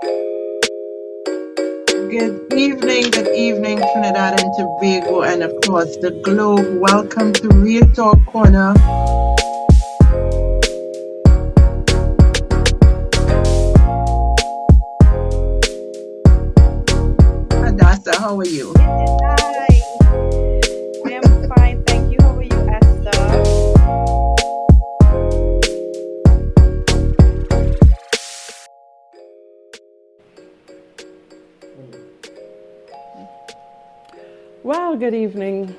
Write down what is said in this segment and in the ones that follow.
Good evening, Trinidad and Tobago, and across the globe. Welcome to Real Talk Corner. Hadassah, how are you? Hi, I am fine, thank you. How are you, Esther? Well, good evening,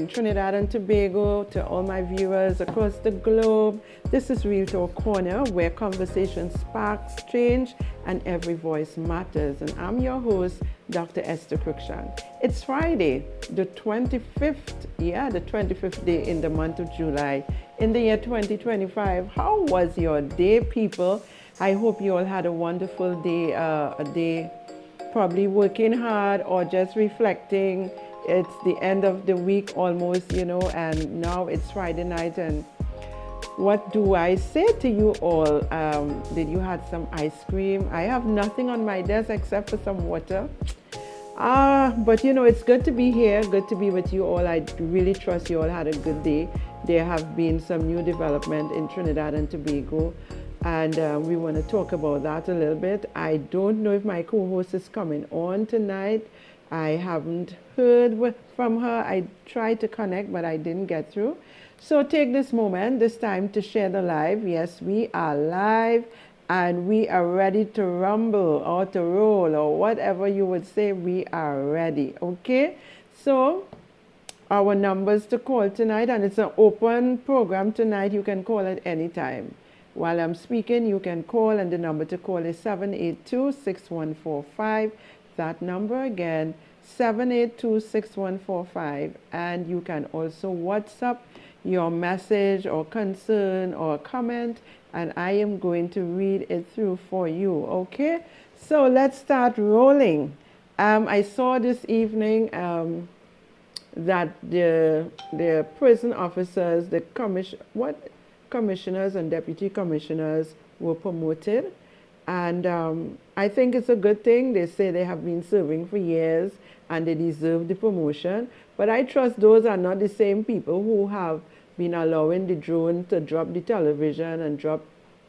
Trinidad and Tobago, to all my viewers across the globe. This is Real Talk Corner, where conversation sparks change and every voice matters. And I'm your host, Dr. Esther Cruickshank. It's Friday, the 25th, the 25th day in the month of July in the year 2025. How was your day, people? I hope you all had a wonderful day, a day probably working hard or just reflecting. It's the end of the week almost, and now it's Friday night. And what do I say to you all? Did you have some ice cream? I have nothing on my desk except for some water. But it's good to be here, good to be with you all. I really trust you all had a good day. There have been some new development in Trinidad and Tobago, and we want to talk about that a little bit. I don't know if my co-host is coming on tonight. I haven't heard from her. I tried to connect, but I didn't get through. So take this moment, this time, to share the live. Yes, we are live and we are ready to rumble or to roll or whatever you would say. We are ready. Okay? So our numbers to call tonight, and it's an open program tonight. You can call at any time. While I'm speaking, you can call, and the number to call is 782-6145. That number again, 782-6145. And you can also WhatsApp your message or concern or comment, and I am going to read it through for you. Okay? So let's start rolling. I saw this evening that the prison officers, the commissioners and deputy commissioners were promoted, and I think it's a good thing. They say they have been serving for years and they deserve the promotion. But I trust those are not the same people who have been allowing the drone to drop the television and drop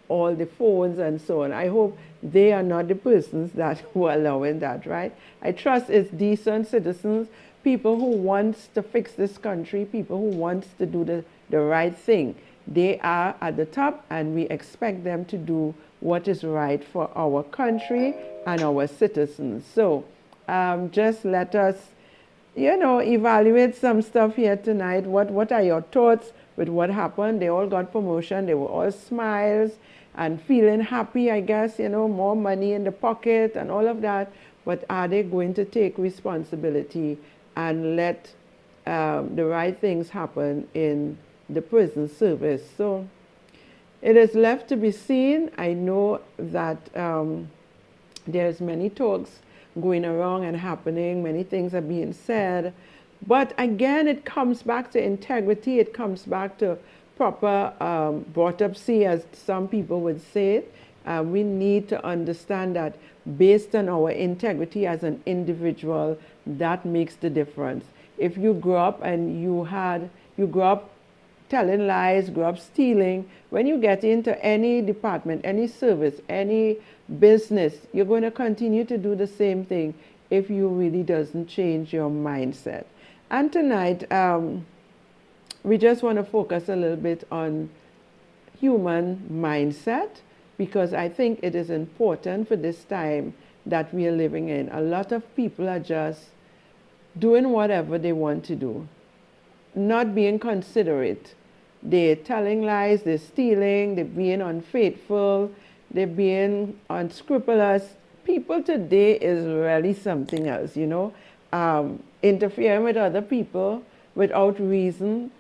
all the phones and so on. I hope they are not the persons that were allowing that, right? I trust it's decent citizens, people who wants to fix this country, people who wants to do the right thing. They are at the top, and we expect them to do what is right for our country and our citizens. So just let us, evaluate some stuff here tonight. What are your thoughts with what happened? They all got promotion. They were all smiles and feeling happy, I guess, more money in the pocket and all of that. But are they going to take responsibility and let the right things happen in the prison service? So it is left to be seen. I know that there's many talks going around and happening. Many things are being said. But again, it comes back to integrity. It comes back to proper autopsy, as some people would say it. We need to understand that based on our integrity as an individual, that makes the difference. If you grew up and you grew up telling lies, grew up stealing, when you get into any department, any service, any business, you're going to continue to do the same thing if you really doesn't change your mindset. And tonight, we just want to focus a little bit on human mindset, because I think it is important for this time that we are living in. A lot of people are just doing whatever they want to do, not being considerate. They're telling lies, they're stealing, they're being unfaithful, they're being unscrupulous. People today is really something else, interfering with other people without reason.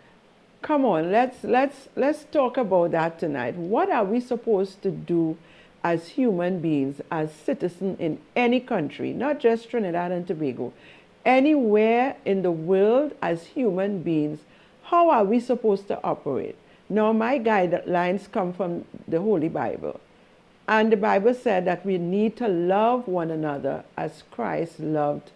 Come on, let's talk about that tonight. What are we supposed to do as human beings, as citizens in any country, not just Trinidad and Tobago, anywhere in the world as human beings? How are we supposed to operate? Now, my guidelines come from the Holy Bible. And the Bible said that we need to love one another as Christ loved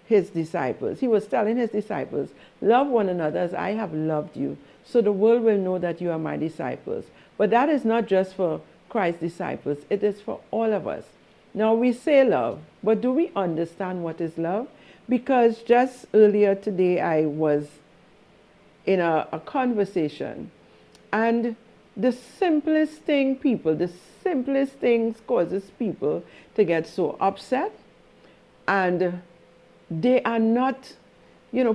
his disciples. He was telling his disciples, love one another as I have loved you, so the world will know that you are my disciples. But that is not just for Christ's disciples, it is for all of us. Now we say love, but do we understand what is love? Because just earlier today I was in a conversation, and the simplest things causes people to get so upset, and they are not,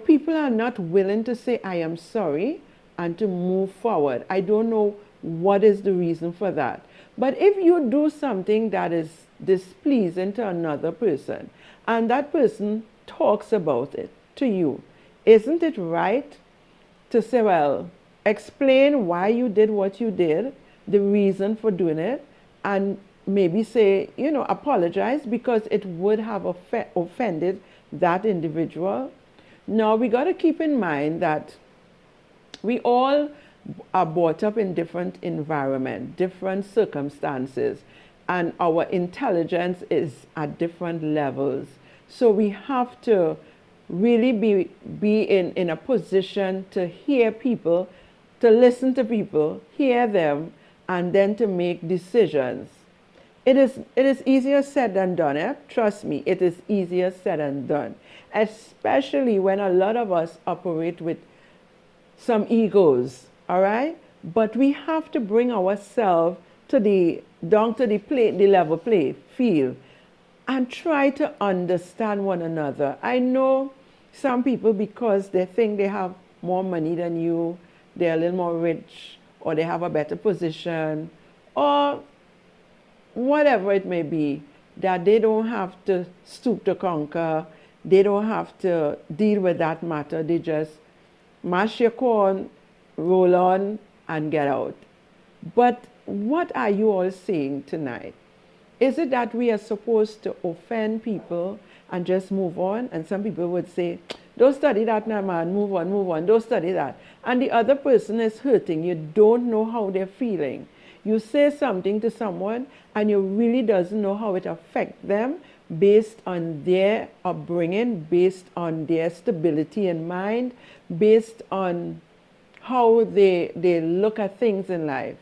people are not willing to say, I am sorry, and to move forward. I don't know what is the reason for that. But if you do something that is displeasing to another person, and that person talks about it to you, isn't it right to say, well, explain why you did what you did, the reason for doing it, and maybe say, apologize because it would have offended that individual. Now, we got to keep in mind that we all are brought up in different environment, different circumstances, and our intelligence is at different levels. So we have to really be in a position to hear people, to listen to people, hear them, and then to make decisions. It is easier said than done. Trust me, it is easier said than done, especially when a lot of us operate with some egos, all right? But we have to bring ourselves down to the level play field, and try to understand one another. I know some people, because they think they have more money than you, they're a little more rich, or they have a better position, or whatever it may be, that they don't have to stoop to conquer, they don't have to deal with that matter. They just mash your corn, roll on, and get out. But what are you all saying tonight? Is it that we are supposed to offend people and just move on? And some people would say, don't study that now, man, move on, don't study that. And the other person is hurting. You don't know how they're feeling. You say something to someone and you really doesn't know how it affects them based on their upbringing, based on their stability in mind, based on how they look at things in life.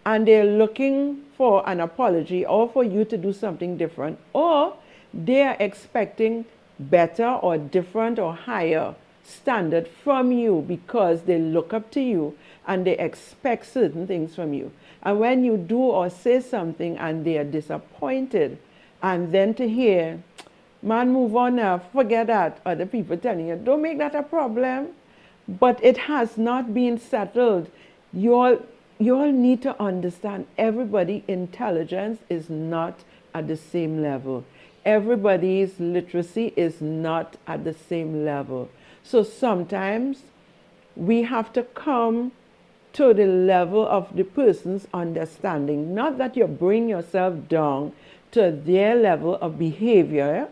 And they're looking for an apology or for you to do something different, or they're expecting better or different or higher standard from you because they look up to you and they expect certain things from you. And when you do or say something and they are disappointed, and then to hear, man, move on now, forget that, other people telling you, don't make that a problem, but it has not been settled. You all need to understand everybody's intelligence is not at the same level. Everybody's literacy is not at the same level. So sometimes we have to come to the level of the person's understanding. Not that you bring yourself down to their level of behavior,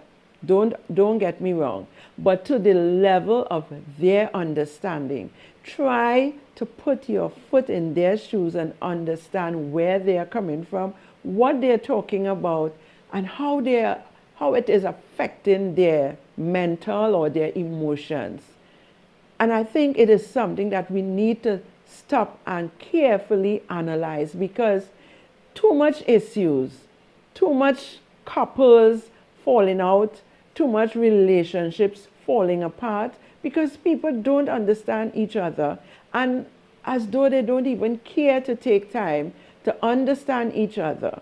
don't get me wrong, but to the level of their understanding. Try to put your foot in their shoes and understand where they are coming from, what they're talking about, and how it is affecting their mental or their emotions. And I think it is something that we need to stop and carefully analyze, because too much issues, too much couples falling out, too much relationships falling apart because people don't understand each other, and as though they don't even care to take time to understand each other.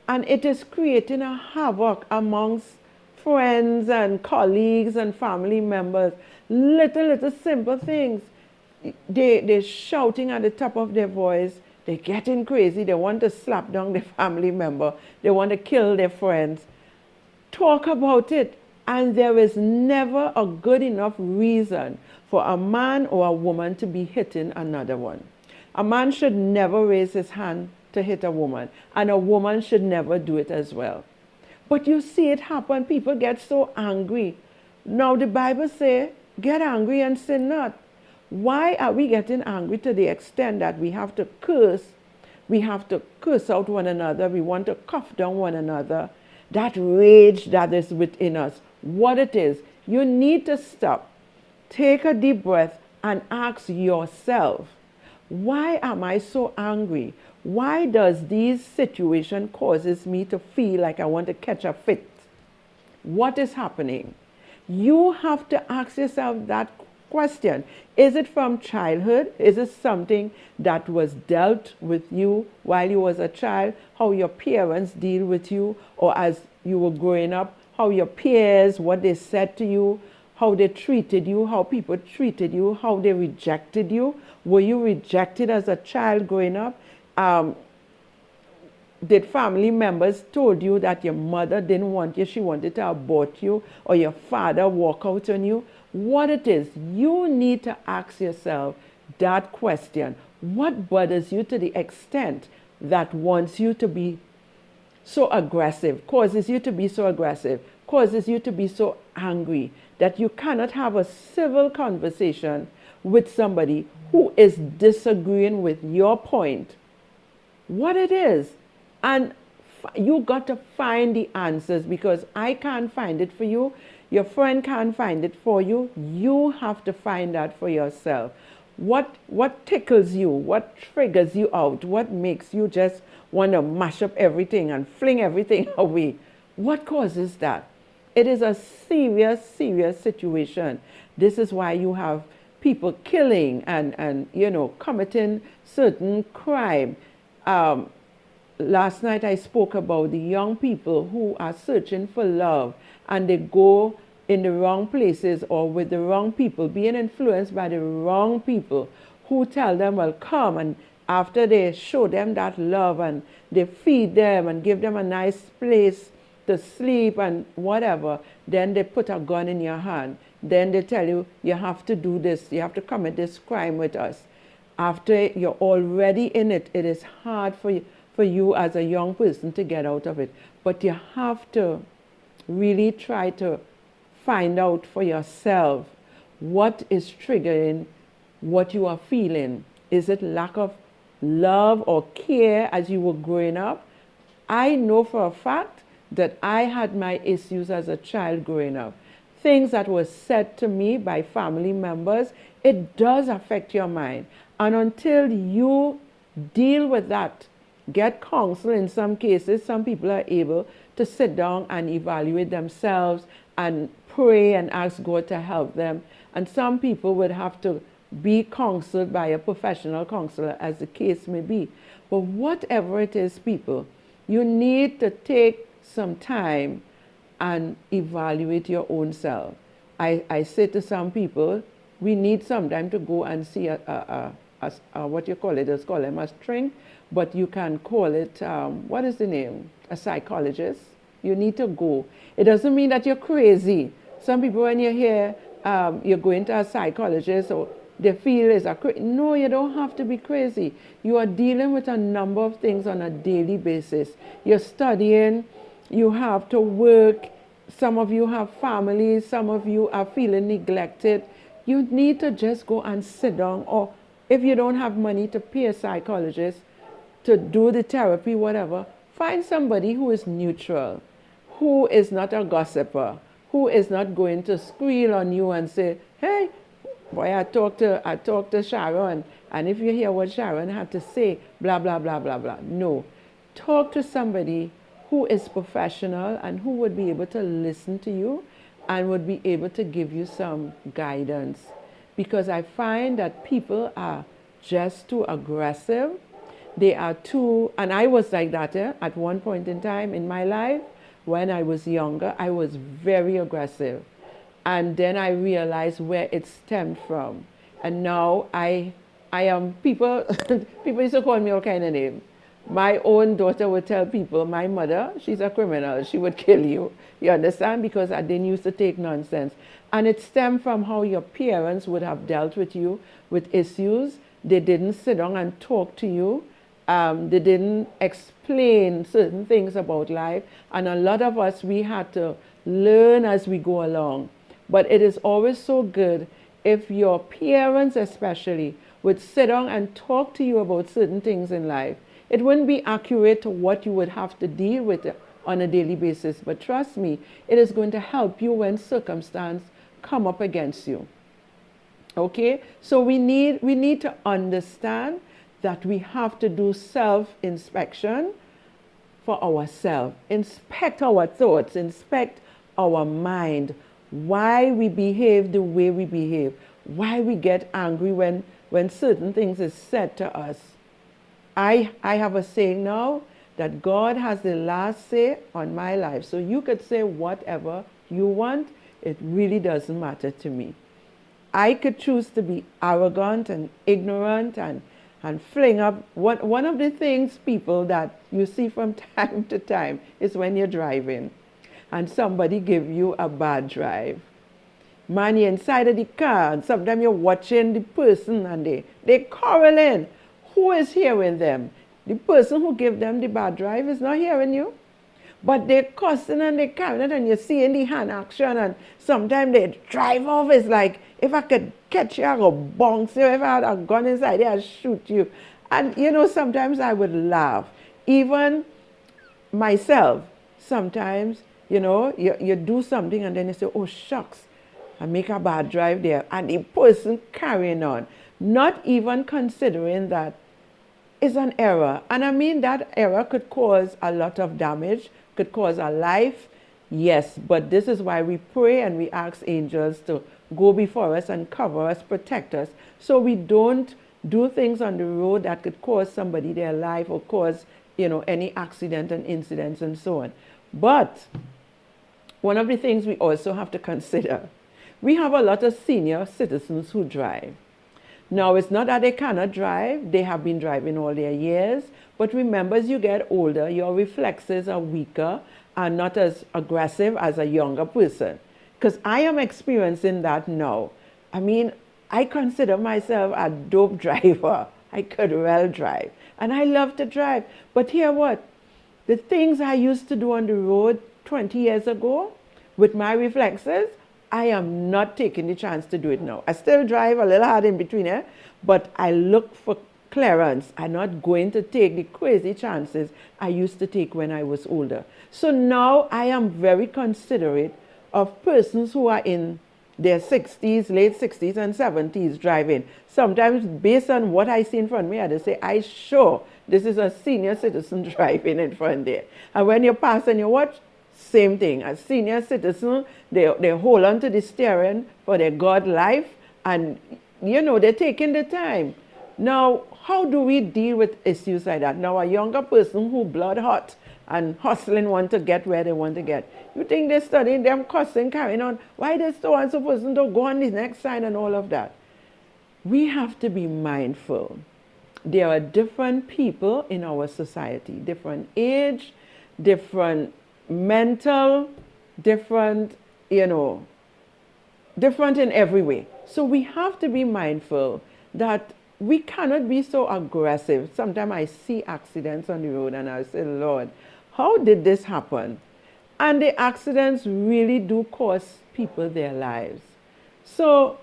And it is creating a havoc amongst friends and colleagues and family members. Little simple things. They're shouting at the top of their voice. They're getting crazy. They want to slap down their family member. They want to kill their friends. Talk about it. And there is never a good enough reason for a man or a woman to be hitting another one. A man should never raise his hand to hit a woman, and a woman should never do it as well. But you see it happen. People get so angry. Now the Bible says, get angry and sin not. Why are we getting angry to the extent that we have to curse We have to curse out one another. We want to cuff down one another. That rage that is within us, what it is, you need to stop. Take a deep breath and ask yourself, why am I so angry? Why does this situation causes me to feel like I want to catch a fit? What is happening? You have to ask yourself that question. Is it from childhood? Is it something that was dealt with you while you was a child? How your parents deal with you, or as you were growing up, how your peers, what they said to you, how they treated you, how people treated you, how they rejected you? Were you rejected as a child growing up? Did family members told you that your mother didn't want you, she wanted to abort you, or your father walk out on you? What it is, you need to ask yourself that question. What bothers you to the extent that wants you to be so aggressive, causes you to be so aggressive, causes you to be so angry that you cannot have a civil conversation with somebody who is disagreeing with your point? What it is. And you got to find the answers, because I can't find it for you. Your friend can't find it for you. You have to find that for yourself. What tickles you? What triggers you out? What makes you just want to mash up everything and fling everything away? What causes that? It is a serious, serious situation. This is why you have people killing and committing certain crime. Last night I spoke about the young people who are searching for love, and they go in the wrong places or with the wrong people, being influenced by the wrong people who tell them, well, come, and after they show them that love and they feed them and give them a nice place to sleep and whatever, then they put a gun in your hand. Then they tell you, you have to do this, you have to commit this crime with us. After you're already in it, it is hard for you as a young person to get out of it. But you have to really try to find out for yourself what is triggering what you are feeling. Is it lack of love or care as you were growing up? I know for a fact that I had my issues as a child growing up. Things that were said to me by family members, it does affect your mind. And until you deal with that, get counsel. In some cases, some people are able to sit down and evaluate themselves and pray and ask God to help them. And some people would have to be counseled by a professional counselor, as the case may be. But whatever it is, people, you need to take some time and evaluate your own self. I say to some people, we need some time to go and see what you call it, let's call them a string, but you can call it, what is the name? A psychologist. You need to go. It doesn't mean that you're crazy. Some people, when you hear you're going to a psychologist, or they feel is a crazy. No, you don't have to be crazy. You are dealing with a number of things on a daily basis. You're studying, you have to work, some of you have families, some of you are feeling neglected. You need to just go and sit down, or if you don't have money to pay a psychologist to do the therapy, whatever, find somebody who is neutral, who is not a gossiper, who is not going to squeal on you and say, hey, boy, I talked to Sharon, and if you hear what Sharon had to say, blah, blah, blah, blah, blah. No. Talk to somebody who is professional and who would be able to listen to you and would be able to give you some guidance. Because I find that people are just too aggressive. They are too, and I was like that at one point in time in my life. When I was younger, I was very aggressive. And then I realized where it stemmed from. And now I am, people used to call me all kind of names. My own daughter would tell people, my mother, she's a criminal, she would kill you. You understand? Because I didn't used to take nonsense. And it stemmed from how your parents would have dealt with you with issues. They didn't sit down and talk to you. They didn't explain certain things about life. And a lot of us, we had to learn as we go along. But it is always so good if your parents especially would sit down and talk to you about certain things in life. it wouldn't be accurate to what you would have to deal with on a daily basis. But trust me, it is going to help you when circumstance come up against you. Okay, so we need to understand that we have to do self-inspection for ourselves. Inspect our thoughts, inspect our mind, why we behave the way we behave, why we get angry when certain things is said to us. I have a saying now that God has the last say on my life. So you could say whatever you want. It really doesn't matter to me. I could choose to be arrogant and ignorant and fling up. One of the things, people, that you see from time to time is when you're driving and somebody give you a bad drive. Man, you're inside of the car and sometimes you're watching the person and they quarreling. Who is hearing them? The person who gave them the bad drive is not hearing you. But they're cussing and they're carrying it, and you see in the hand action, and sometimes they drive off. It's like, if I could catch you, I would bounce you. If I had a gun inside there, I'd shoot you. And sometimes I would laugh. Even myself, sometimes, you do something and then you say, oh shucks, I make a bad drive there. And the person carrying on, not even considering that is an error. And I mean, that error could cause a lot of damage, could cause a life. Yes, but this is why we pray and we ask angels to go before us and cover us, protect us, so we don't do things on the road that could cause somebody their life or cause, any accident and incidents and so on. But one of the things we also have to consider, we have a lot of senior citizens who drive. Now, it's not that they cannot drive. They have been driving all their years. But remember, as you get older, your reflexes are weaker and not as aggressive as a younger person. Because I am experiencing that now. I mean, I consider myself a dope driver. I could well drive. And I love to drive. But hear what? The things I used to do on the road 20 years ago with my reflexes, I am not taking the chance to do it now. I still drive a little hard in between, but I look for clearance. I'm not going to take the crazy chances I used to take when I was older. So now I am very considerate of persons who are in their 60s, late 60s and 70s driving. Sometimes based on what I see in front of me, I just say, I sure this is a senior citizen driving in front there. And when you pass and you watch, same thing. As senior citizen, they hold on to the steering for their God life, and they're taking the time. Now, how do we deal with issues like that? Now, a younger person who blood hot and hustling want to get where they want to get, you think they're studying, them cussing, carrying on. Why does so and so person don't go on the next sign and all of that? We have to be mindful. There are different people in our society, different age, different mental, different, different in every way. So we have to be mindful that we cannot be so aggressive. Sometimes I see accidents on the road and I say, Lord, how did this happen? And the accidents really do cost people their lives. So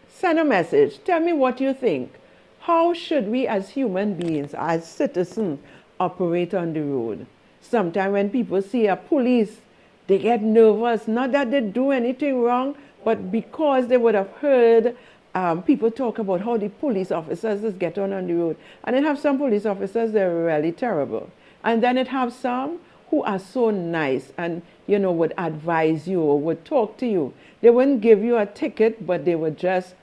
send a message. Tell me what you think. How should we as human beings, as citizens, operate on the road? Sometimes when people see a police, they get nervous. Not that they do anything wrong, but because they would have heard people talk about how the police officers just get on the road. And then have some police officers, they're really terrible. And then it have some who are so nice and, would advise you or would talk to you. They wouldn't give you a ticket, but they would just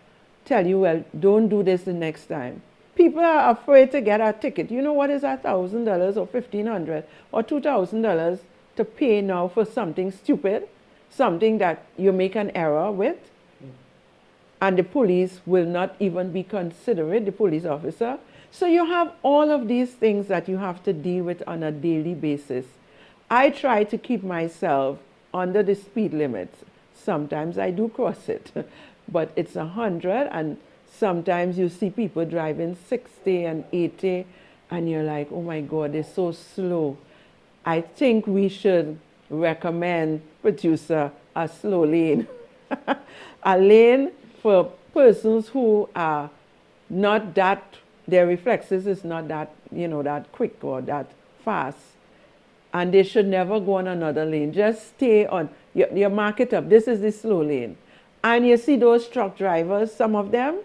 tell you, well, don't do this the next time. People are afraid to get a ticket. You know what is $1,000 or $1,500 or $2,000 to pay now for something stupid, something that you make an error with? And the police will not even be considerate, the police officer. So you have all of these things that you have to deal with on a daily basis. I try to keep myself under the speed limits. Sometimes I do cross it, but it's 100, and sometimes you see people driving 60 and 80, and you're like, oh my God, they're so slow. I think we should recommend, producer, a slow lane. A lane for persons who are not that, their reflexes is not that that quick or that fast. And they should never go on another lane. Just stay on, you mark it up. This is the slow lane. And you see those truck drivers, some of them,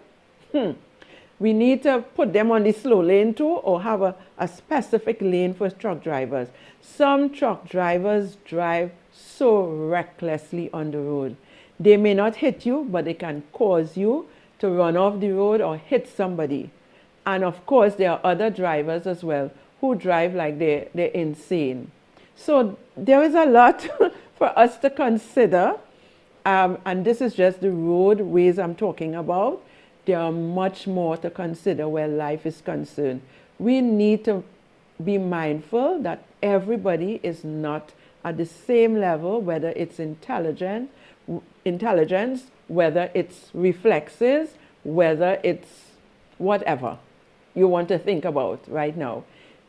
we need to put them on the slow lane too, or have a specific lane for truck drivers. Some truck drivers drive so recklessly on the road. They may not hit you, but they can cause you to run off the road or hit somebody. And of course, there are other drivers as well who drive like they're insane. So there is a lot for us to consider. And this is just the roadways I'm talking about. There are much more to consider where life is concerned. We need to be mindful that everybody is not at the same level, whether it's intelligence, whether it's reflexes, whether it's whatever you want to think about right now.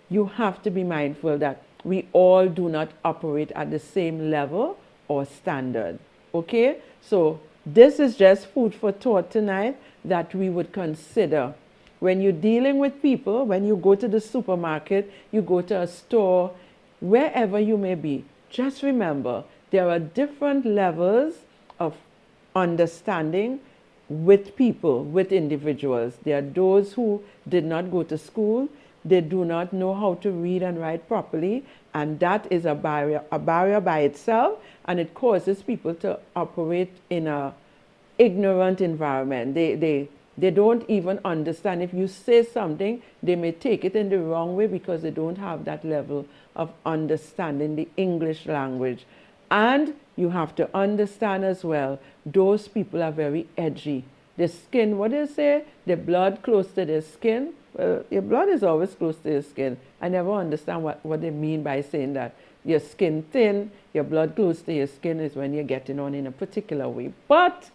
You have to be mindful that we all do not operate at the same level or standard. Okay? So this is just food for thought tonight that we would consider. When you're dealing with people, when you go to the supermarket, you go to a store, wherever you may be, just remember there are different levels of understanding with people, with individuals. There are those who did not go to school, they do not know how to read and write properly, and that is a barrier by itself, and it causes people to operate in a ignorant environment. They don't even understand. If you say something, they may take it in the wrong way because they don't have that level of understanding the English language. And you have to understand as well, those people are very edgy. The skin, what do you say? The blood close to their skin. Well, your blood is always close to your skin. I never understand what they mean by saying that. Your skin thin, your blood close to your skin is when you're getting on in a particular way. But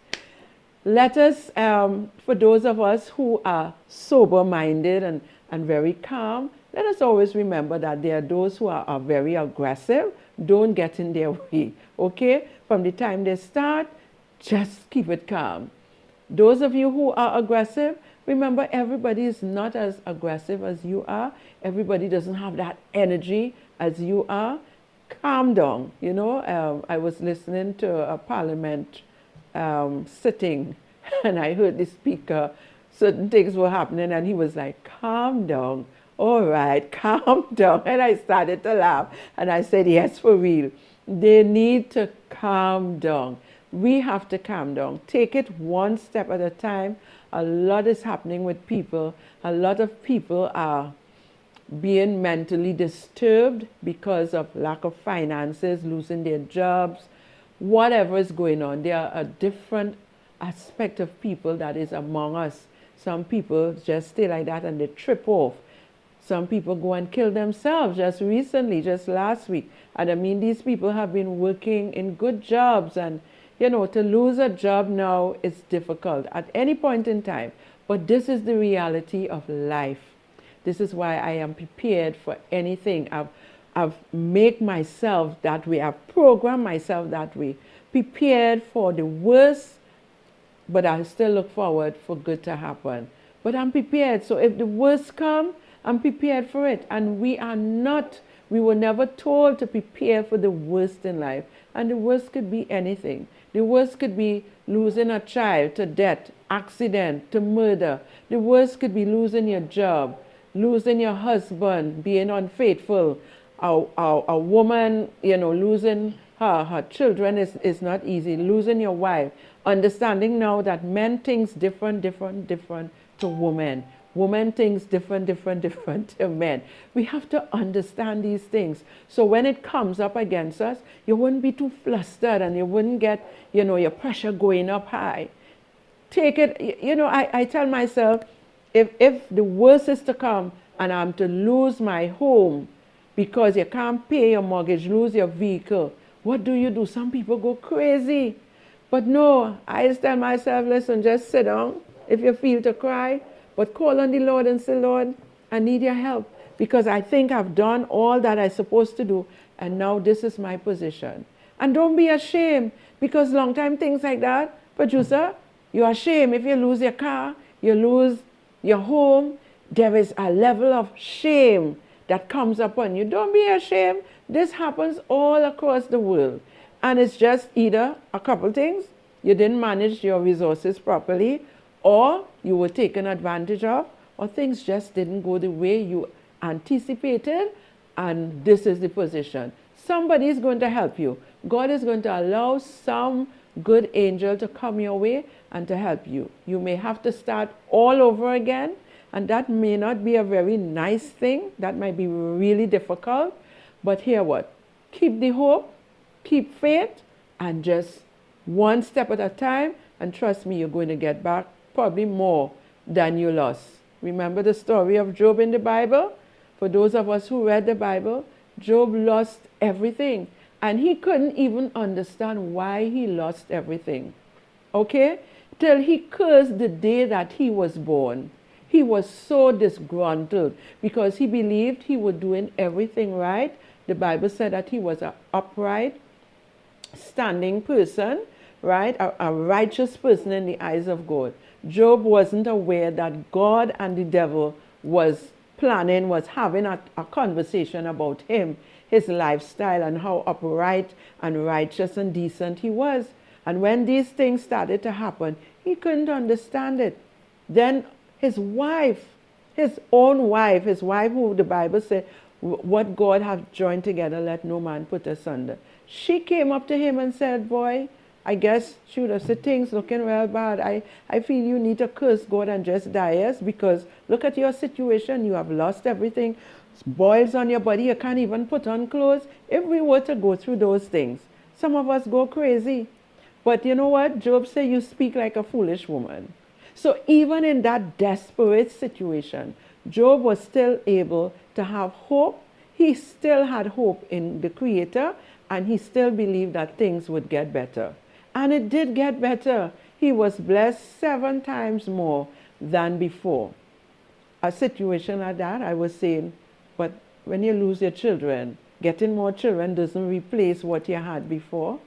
let us, for those of us who are sober-minded and very calm, let us always remember that there are those who are very aggressive. Don't get in their way, okay? From the time they start, just keep it calm. Those of you who are aggressive, remember everybody is not as aggressive as you are. Everybody doesn't have that energy as you are. Calm down, I was listening to a parliament sitting, and I heard the speaker, certain things were happening, and he was like, calm down. All right, calm down. And I started to laugh. And I said, yes, for real. They need to calm down. We have to calm down. Take it one step at a time. A lot is happening with people. A lot of people are being mentally disturbed because of lack of finances, losing their jobs, whatever is going on. There are a different aspect of people that is among us. Some people just stay like that and they trip off. Some people go and kill themselves just recently, just last week. And I mean, these people have been working in good jobs, and to lose a job now is difficult at any point in time. But this is the reality of life. This is why I am prepared for anything. I've made myself that way. I've programmed myself that way. Prepared for the worst, but I still look forward for good to happen. But I'm prepared. So if the worst comes, I'm prepared for it. And we were never told to prepare for the worst in life. And the worst could be anything. The worst could be losing a child to death, accident, to murder. The worst could be losing your job, losing your husband, being unfaithful. A woman, losing her children is not easy. Losing your wife. Understanding now that men thinks different to women. Women thinks different to men. We have to understand these things. So when it comes up against us, you wouldn't be too flustered and you wouldn't get, your pressure going up high. Take it, I tell myself, if the worst is to come and I'm to lose my home because you can't pay your mortgage, lose your vehicle, what do? Some people go crazy. But no, I just tell myself, listen, just sit down if you feel to cry. But call on the Lord and say, Lord, I need your help because I think I've done all that I'm supposed to do, and now this is my position. And don't be ashamed, because long time things like that, producer, you're ashamed if you lose your car, you lose your home, there is a level of shame that comes upon you. Don't be ashamed. This happens all across the world. And it's just either a couple things: you didn't manage your resources properly, or you were taken advantage of, or things just didn't go the way you anticipated, and this is the position. Somebody is going to help you. God is going to allow some good angel to come your way and to help you. You may have to start all over again, and that may not be a very nice thing. That might be really difficult. But hear what? Keep the hope, keep faith, and just one step at a time. And trust me, you're going to get back probably more than you lost. Remember the story of Job in the Bible? For those of us who read the Bible, Job lost everything. And he couldn't even understand why he lost everything. Okay? Till he cursed the day that he was born. He was so disgruntled because he believed he was doing everything right. The Bible said that he was an upright, standing person, right? A righteous person in the eyes of God. Job wasn't aware that God and the devil was planning, was having a conversation about him, his lifestyle, and how upright and righteous and decent he was. And when these things started to happen, he couldn't understand it. Then his wife, his own wife, his wife who the Bible said, what God hath joined together, let no man put asunder. She came up to him and said, boy, I guess she would have said, things looking real bad. I feel you need to curse God and just die, yes, because look at your situation. You have lost everything. Boils on your body. You can't even put on clothes. If we were to go through those things, some of us go crazy. But you know what? Job said, you speak like a foolish woman. So even in that desperate situation, Job was still able to have hope. He still had hope in the Creator, and he still believed that things would get better. And it did get better. He was blessed 7 times more than before. A situation like that, I was saying, but when you lose your children, getting more children doesn't replace what you had before.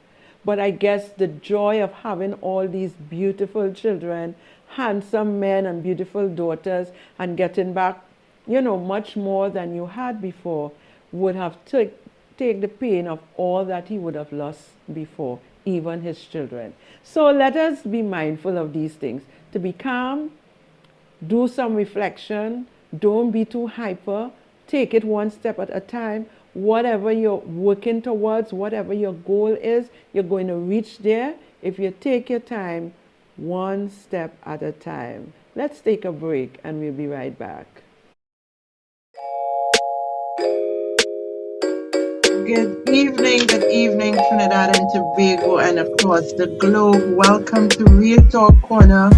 But I guess the joy of having all these beautiful children, handsome men and beautiful daughters, and getting back, much more than you had before, would have take the pain of all that he would have lost before, even his children. So let us be mindful of these things. To be calm, do some reflection, don't be too hyper, take it one step at a time. Whatever you're working towards, whatever your goal is, you're going to reach there if you take your time, one step at a time. Let's take a break and we'll be right back. Good evening, Trinidad and Tobago, and across the globe. Welcome to Real Talk Corner.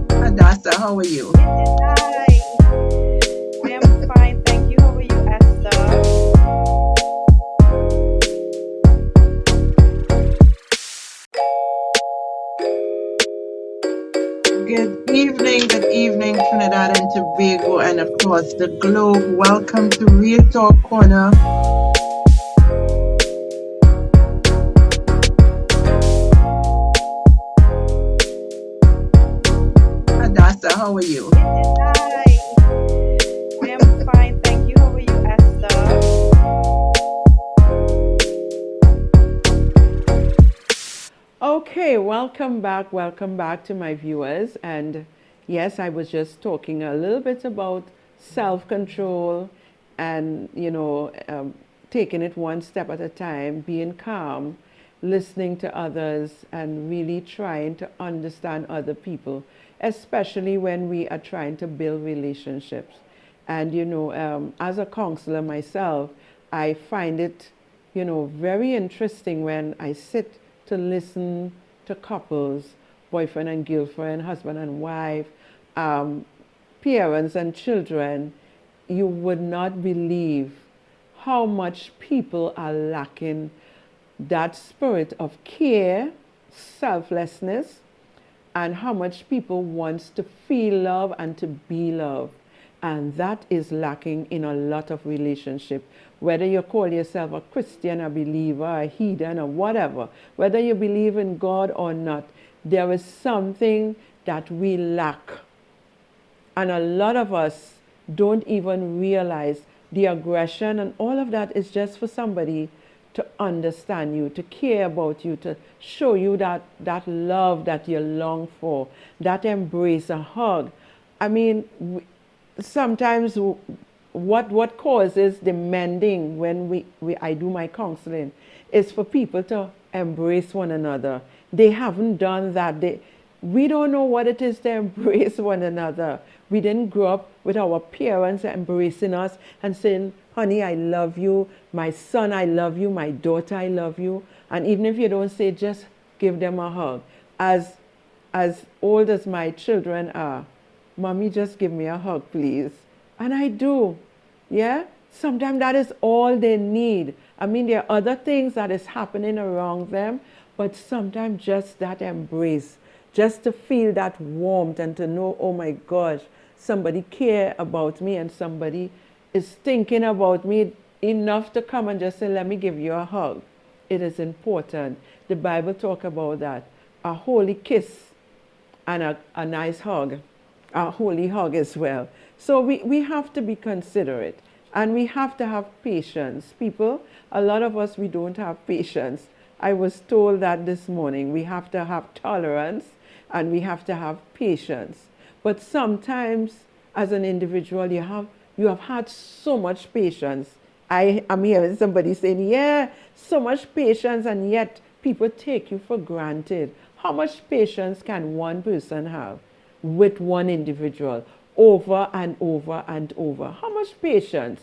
Hadassah, how are you? Hi. I am fine, thank you. How are you, Esther? Good evening, Trinidad and Tobago, and across the globe. Welcome to Real Talk Corner. Hadassah, how are you? Hi. I am fine, thank you. How are you, Esther? Okay, welcome back to my viewers. And yes, I was just talking a little bit about self-control and, taking it one step at a time, being calm, listening to others, and really trying to understand other people, especially when we are trying to build relationships. And, as a counselor myself, I find it, very interesting when I sit to listen to couples, boyfriend and girlfriend, husband and wife, parents and children. You would not believe how much people are lacking that spirit of care, selflessness, and how much people wants to feel love and to be loved. And that is lacking in a lot of relationship. Whether you call yourself a Christian, a believer, a heathen, or whatever, whether you believe in God or not, there is something that we lack. And a lot of us don't even realize the aggression and all of that is just for somebody to understand you, to care about you, to show you that love that you long for, that embrace, a hug. I mean, sometimes what causes the mending when I do my counseling is for people to embrace one another. They haven't done that. We don't know what it is to embrace one another. We didn't grow up with our parents embracing us and saying, honey, I love you. My son, I love you. My daughter, I love you. And even if you don't say, just give them a hug. As old as my children are, mommy, just give me a hug, please. And I do. Yeah? Sometimes that is all they need. I mean, there are other things that is happening around them, but sometimes just that embrace, just to feel that warmth and to know, oh my gosh, somebody care about me and somebody is thinking about me enough to come and just say, let me give you a hug. It is important. The Bible talk about that. A holy kiss and a nice hug, a holy hug as well. So we have to be considerate and we have to have patience. People, a lot of us, we don't have patience. I was told that this morning. We have to have tolerance and we have to have patience. But sometimes as an individual, you have had so much patience. I am hearing somebody saying, yeah, so much patience, and yet people take you for granted. How much patience can one person have with one individual over and over and over? How much patience?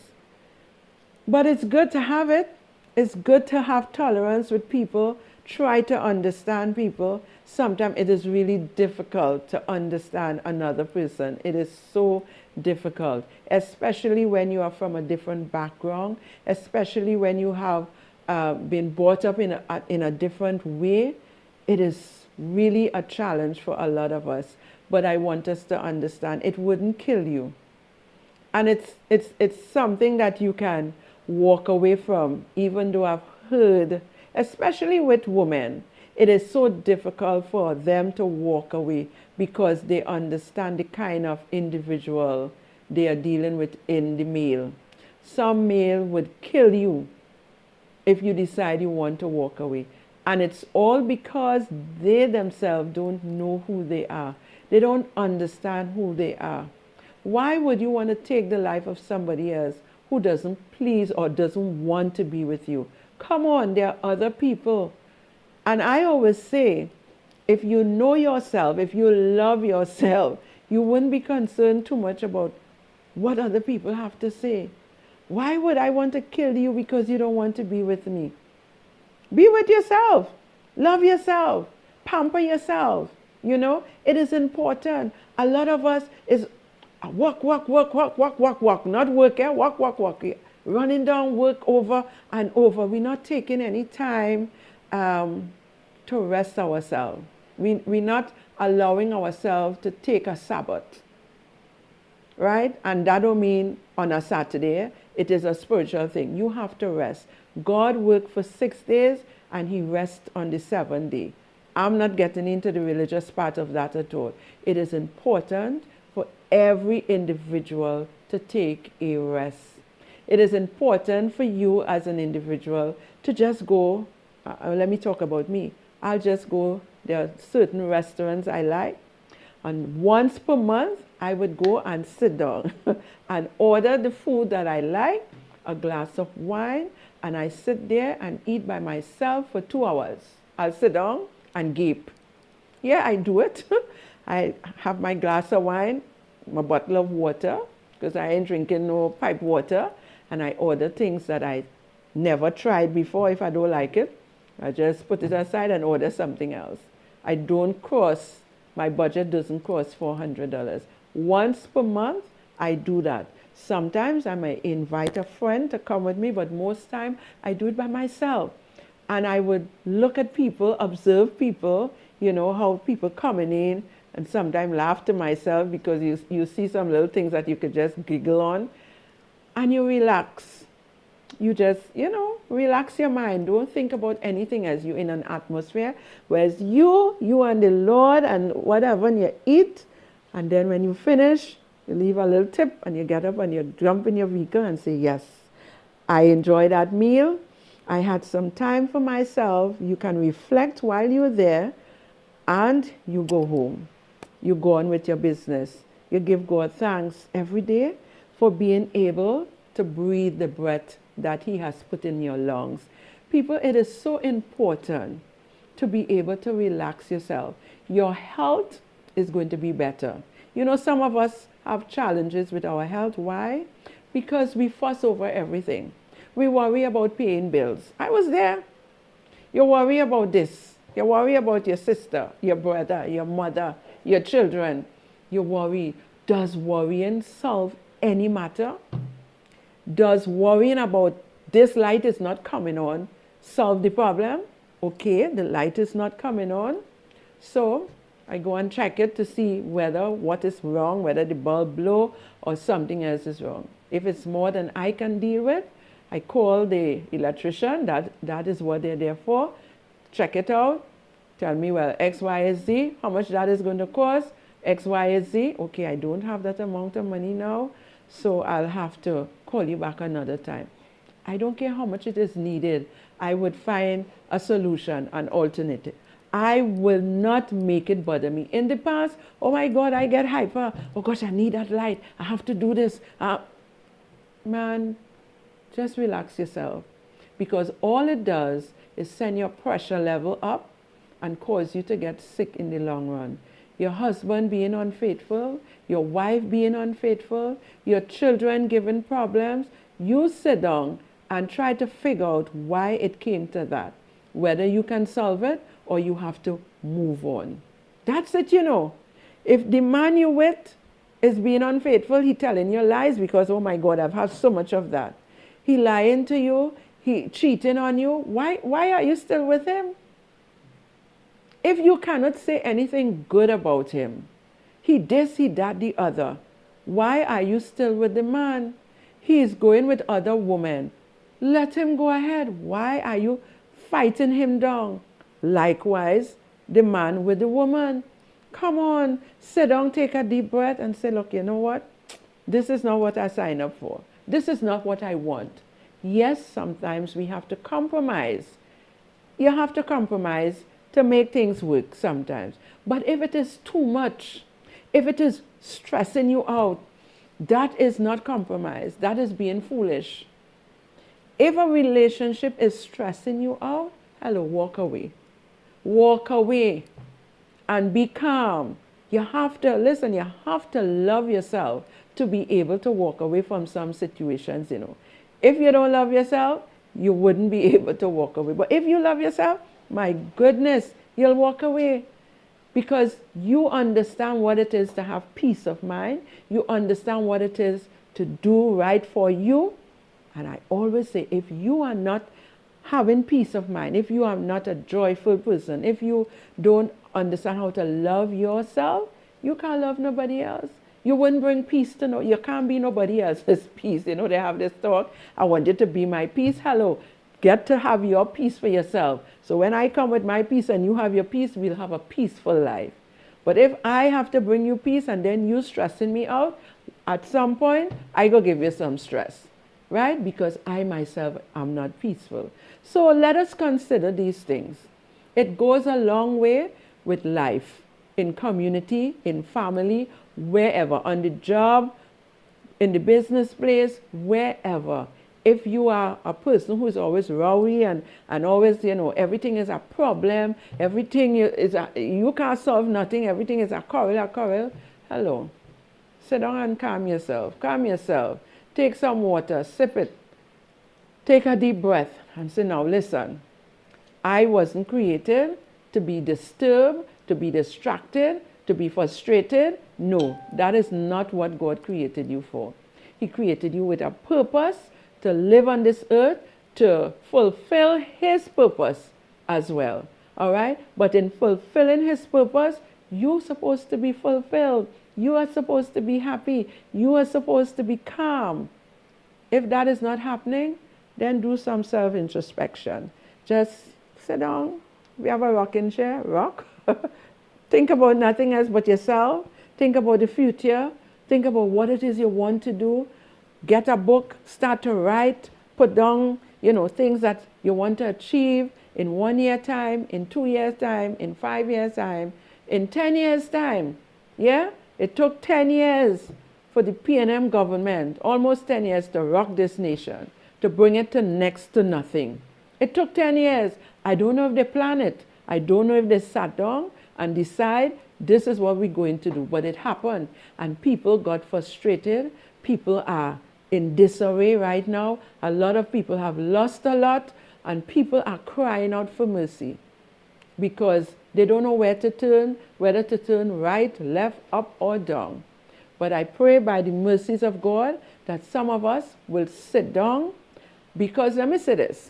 But it's good to have it. It's good to have tolerance with people. Try to understand people. Sometimes it is really difficult to understand another person. It is so difficult, especially when you are from a different background, especially when you have been brought up in a different way. It is really a challenge for a lot of us. But I want us to understand it wouldn't kill you. And it's something that you can walk away from, even though I've heard, especially with women, it is so difficult for them to walk away because they understand the kind of individual they are dealing with in the male. Some male would kill you if you decide you want to walk away. And it's all because they themselves don't know who they are. They don't understand who they are. Why would you want to take the life of somebody else who doesn't please or doesn't want to be with you? Come on, there are other people. And I always say, if you know yourself, if you love yourself, you wouldn't be concerned too much about what other people have to say. Why would I want to kill you because you don't want to be with me? Be with yourself. Love yourself. Pamper yourself. You know, it is important. A lot of us is walk, walk, walk, walk, walk, walk, walk. Not work, eh? Walk, walk, walk. Running down work over and over. We're not taking any time to rest ourselves. We're not allowing ourselves to take a Sabbath. Right? And that don't mean on a Saturday. It is a spiritual thing. You have to rest. God worked for 6 days and he rests on the 7th day. I'm not getting into the religious part of that at all. It is important for every individual to take a rest. It is important for you as an individual to just go, let me talk about me. I'll just go, there are certain restaurants I like, and once per month, I would go and sit down and order the food that I like, a glass of wine, and I sit there and eat by myself for 2 hours. I'll sit down and gape. Yeah, I do it. I have my glass of wine, my bottle of water, because I ain't drinking no pipe water, and I order things that I never tried before. If I don't like it, I just put it aside and order something else. I don't cross, my budget doesn't cross $400. Once per month, I do that. Sometimes I may invite a friend to come with me, but most time I do it by myself. And I would look at people, observe people, you know, how people coming in, and sometimes laugh to myself because you see some little things that you could just giggle on, and you relax. You just, relax your mind. Don't think about anything as you in an atmosphere. Whereas you and the Lord and whatever, and you eat, and then when you finish, you leave a little tip and you get up and you jump in your vehicle and say, yes, I enjoyed that meal. I had some time for myself. You can reflect while you're there and you go home. You go on with your business. You give God thanks every day for being able to breathe the breath that He has put in your lungs. People, it is so important to be able to relax yourself. Your health is going to be better. Some of us have challenges with our health. Why? Because we fuss over everything. We worry about paying bills. I was there. You worry about this. You worry about your sister, your brother, your mother, your children. You worry. Does worrying solve any matter? Does worrying about this light is not coming on solve the problem? Okay, the light is not coming on. So I go and check it to see whether what is wrong, whether the bulb blow or something else is wrong. If it's more than I can deal with, I call the electrician. That is what they're there for. Check it out. Tell me, well, X, Y, Z, how much that is going to cost. X, Y, Z. Okay, I don't have that amount of money now, so I'll have to call you back another time. I don't care how much it is needed. I would find a solution, an alternative. I will not make it bother me. In the past, oh my God, I get hyper. Oh gosh, I need that light. I have to do this. Man, just relax yourself. Because all it does is send your pressure level up and cause you to get sick in the long run. Your husband being unfaithful, your wife being unfaithful, your children giving problems. You sit down and try to figure out why it came to that. Whether you can solve it or you have to move on. That's it, If the man you with is being unfaithful, he telling you lies because, oh my God, I've had so much of that. He lying to you, he cheating on you. Why are you still with him? If you cannot say anything good about him, he this, he that, the other, why are you still with the man? He is going with other women. Let him go ahead. Why are you fighting him down? Likewise, the man with the woman. Come on, sit down, take a deep breath and say, look, you know what? This is not what I signed up for. This is not what I want. Yes, sometimes we have to compromise. You have to compromise to make things work sometimes. But if it is too much, if it is stressing you out, that is not compromise. That is being foolish. If a relationship is stressing you out, hello, walk away. Walk away and be calm. You have to, listen, you have to love yourself to be able to walk away from some situations, If you don't love yourself, you wouldn't be able to walk away. But if you love yourself, my goodness, you'll walk away. Because you understand what it is to have peace of mind. You understand what it is to do right for you. And I always say, if you are not having peace of mind, if you are not a joyful person, if you don't understand how to love yourself, you can't love nobody else. You wouldn't bring peace to you can't be nobody else's peace. They have this talk, I want you to be my peace. Hello, get to have your peace for yourself. So when I come with my peace and you have your peace, we'll have a peaceful life. But if I have to bring you peace and then you stressing me out, at some point, I go give you some stress, right? Because I myself am not peaceful. So let us consider these things. It goes a long way with life, in community, in family, wherever, on the job, in the business place, wherever. If you are a person who is always rowdy and always, everything is a problem, everything is you can't solve nothing, everything is a quarrel, hello. Sit down and calm yourself. Take some water, sip it. Take a deep breath and say, now listen, I wasn't created to be disturbed, to be distracted, to be frustrated. No, that is not what God created you for. He created you with a purpose to live on this earth, to fulfill His purpose as well. All right? But in fulfilling His purpose, You're supposed to be fulfilled. You are supposed to be happy. You are supposed to be calm. If that is not happening, then do some self introspection. Just sit down. We have a rocking chair, rock. Think about nothing else but yourself. Think about the future. Think about what it is you want to do. Get a book, start to write, put down, things that you want to achieve in 1 year time, in 2 years time, in 5 years time, in 10 years time. Yeah? It took 10 years for the PNM government, almost 10 years to rock this nation, to bring it to next to nothing. It took 10 years. I don't know if they planned it. I don't know if they sat down and decide this is what we're going to do. But it happened. And people got frustrated. People are in disarray right now. A lot of people have lost a lot. And people are crying out for mercy because they don't know where to turn, whether to turn right, left, up, or down. But I pray by the mercies of God that some of us will sit down, because let me say this,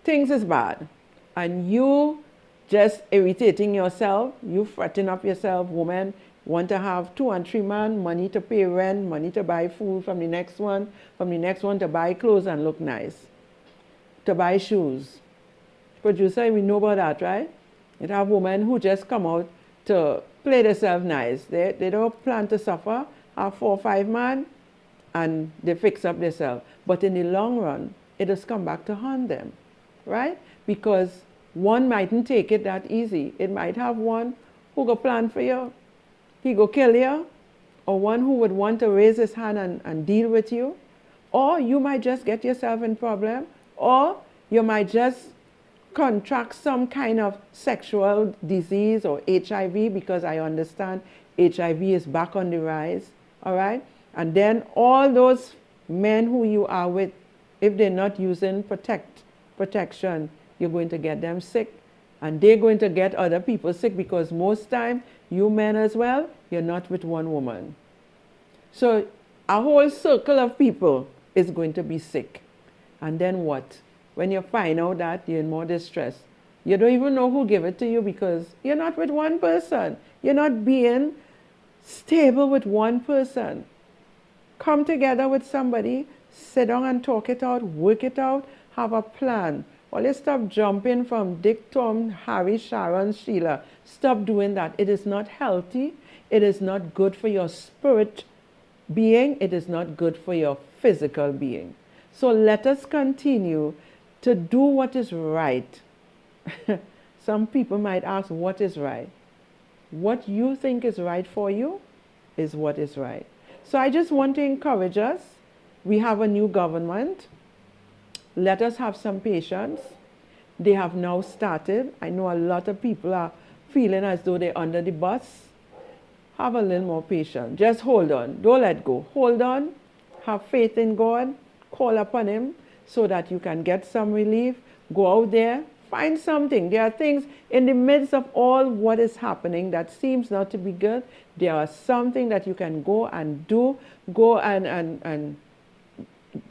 things is bad and you just irritating yourself, you fretting up yourself, woman, want to have 2 and 3 man, money to pay rent, money to buy food from the next one to buy clothes and look nice, to buy shoes. Producer, we know about that, right? You have women who just come out to play themselves nice. They don't plan to suffer, have 4 or 5 man, and they fix up themselves. But in the long run, it has come back to haunt them, right? Because one mightn't take it that easy. It might have one who go plan for you, he go kill you, or one who would want to raise his hand and deal with you, or you might just get yourself in problem, or you might just contract some kind of sexual disease or HIV, because I understand HIV is back on the rise, all right? And then all those men who you are with, if they're not using protection, you're going to get them sick. And they're going to get other people sick, because most time, you men as well, you're not with one woman. So a whole circle of people is going to be sick. And then what? When you find out that, you're in more distress. You don't even know who gave it to you, because you're not with one person. You're not being stable with one person. Come together with somebody, sit down and talk it out, work it out, have a plan. Always stop jumping from Dick, Tom, Harry, Sharon, Sheila. Stop doing that. It is not healthy. It is not good for your spirit being. It is not good for your physical being. So let us continue to do what is right. Some people might ask, what is right? What you think is right for you is what is right. So I just want to encourage us. We have a new government. Let us have some patience. They have now started. I know a lot of people are feeling as though they're under the bus. Have a little more patience. Just hold on. Don't let go. Hold on. Have faith in God. Call upon Him so that you can get some relief. Go out there. Find something. There are things in the midst of all what is happening that seems not to be good. There are something that you can go and do. Go and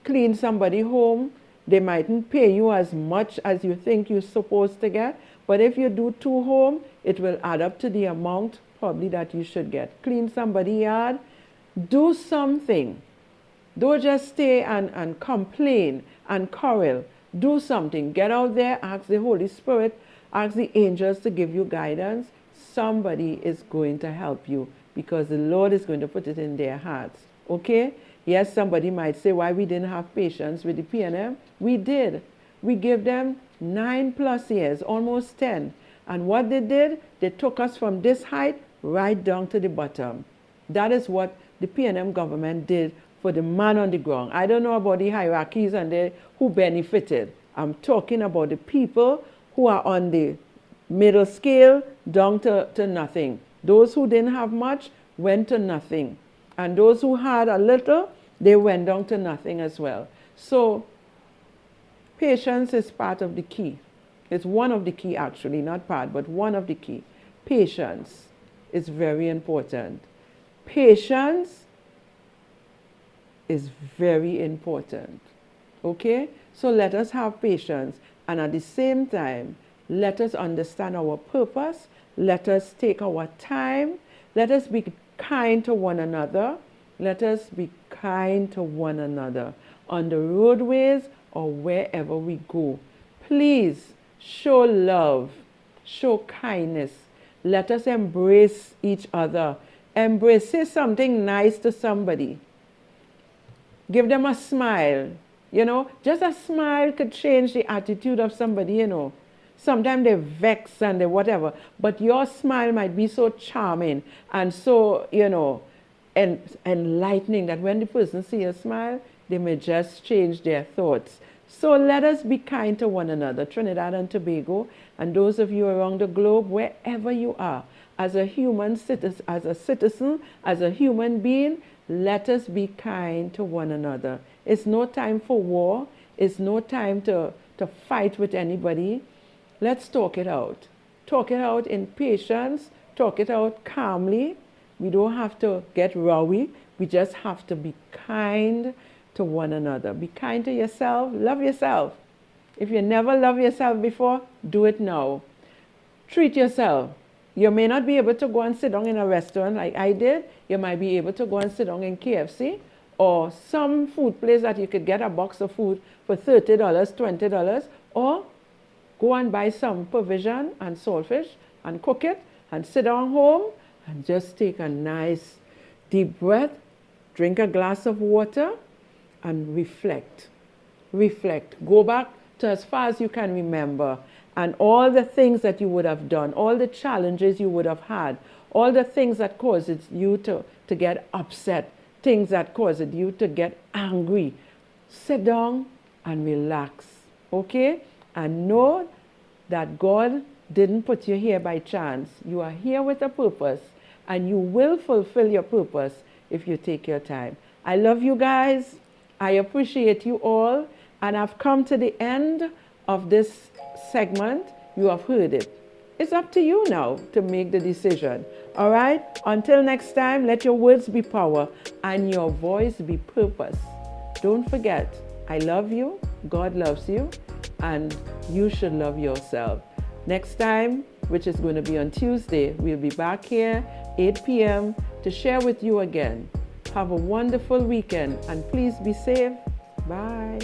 clean somebody home. They mightn't pay you as much as you think you're supposed to get. But if you do 2 home, it will add up to the amount probably that you should get. Clean somebody's yard. Do something. Don't just stay and complain and quarrel. Do something. Get out there, ask the Holy Spirit, ask the angels to give you guidance. Somebody is going to help you, because the Lord is going to put it in their hearts. Okay? Yes, somebody might say, why we didn't have patience with the PNM? We did. We gave them 9+ years, almost 10. And what they did, they took us from this height right down to the bottom. That is what the PNM government did for the man on the ground. I don't know about the hierarchies and who benefited. I'm talking about the people who are on the middle scale down to nothing. Those who didn't have much went to nothing. And those who had a little, they went down to nothing as well. So patience is part of the key. It's one of the key, actually, not part, but one of the key. Patience is very important. Patience is very important. Okay? So let us have patience. And at the same time, Let us understand our purpose. Let us take our time. Let us be kind to one another. Let us be kind to one another on the roadways or wherever we go. Please show love, show kindness. Let us embrace each other. Embrace, say something nice to somebody. Give them a smile. Just a smile could change the attitude of somebody. Sometimes they vex and they whatever, but your smile might be so charming and so, enlightening that when the person sees a smile, they may just change their thoughts. So let us be kind to one another, Trinidad and Tobago, and those of you around the globe, wherever you are, as a citizen, as a human being, let us be kind to one another. It's no time for war. It's no time to fight with anybody. Let's talk it out. Talk it out in patience. Talk it out calmly. We don't have to get rowy. We just have to be kind to one another. Be kind to yourself. Love yourself. If you never loved yourself before, do it now. Treat yourself. You may not be able to go and sit down in a restaurant like I did. You might be able to go and sit down in KFC or some food place that you could get a box of food for $30, $20, or go and buy some provision and saltfish and cook it and sit down home and just take a nice deep breath, drink a glass of water and reflect. Reflect. Go back to as far as you can remember and all the things that you would have done, all the challenges you would have had, all the things that caused you to get upset, things that caused you to get angry. Sit down and relax, okay? And know that God didn't put you here by chance. You are here with a purpose, and you will fulfill your purpose if you take your time. I love you guys. I appreciate you all. And I've come to the end of this segment. You have heard it. It's up to you now to make the decision. All right? Until next time, let your words be power and your voice be purpose. Don't forget, I love you, God loves you, and you should love yourself. Next time, which is going to be on Tuesday, we'll be back here 8 p.m. to share with you again. Have a wonderful weekend and please be safe. Bye.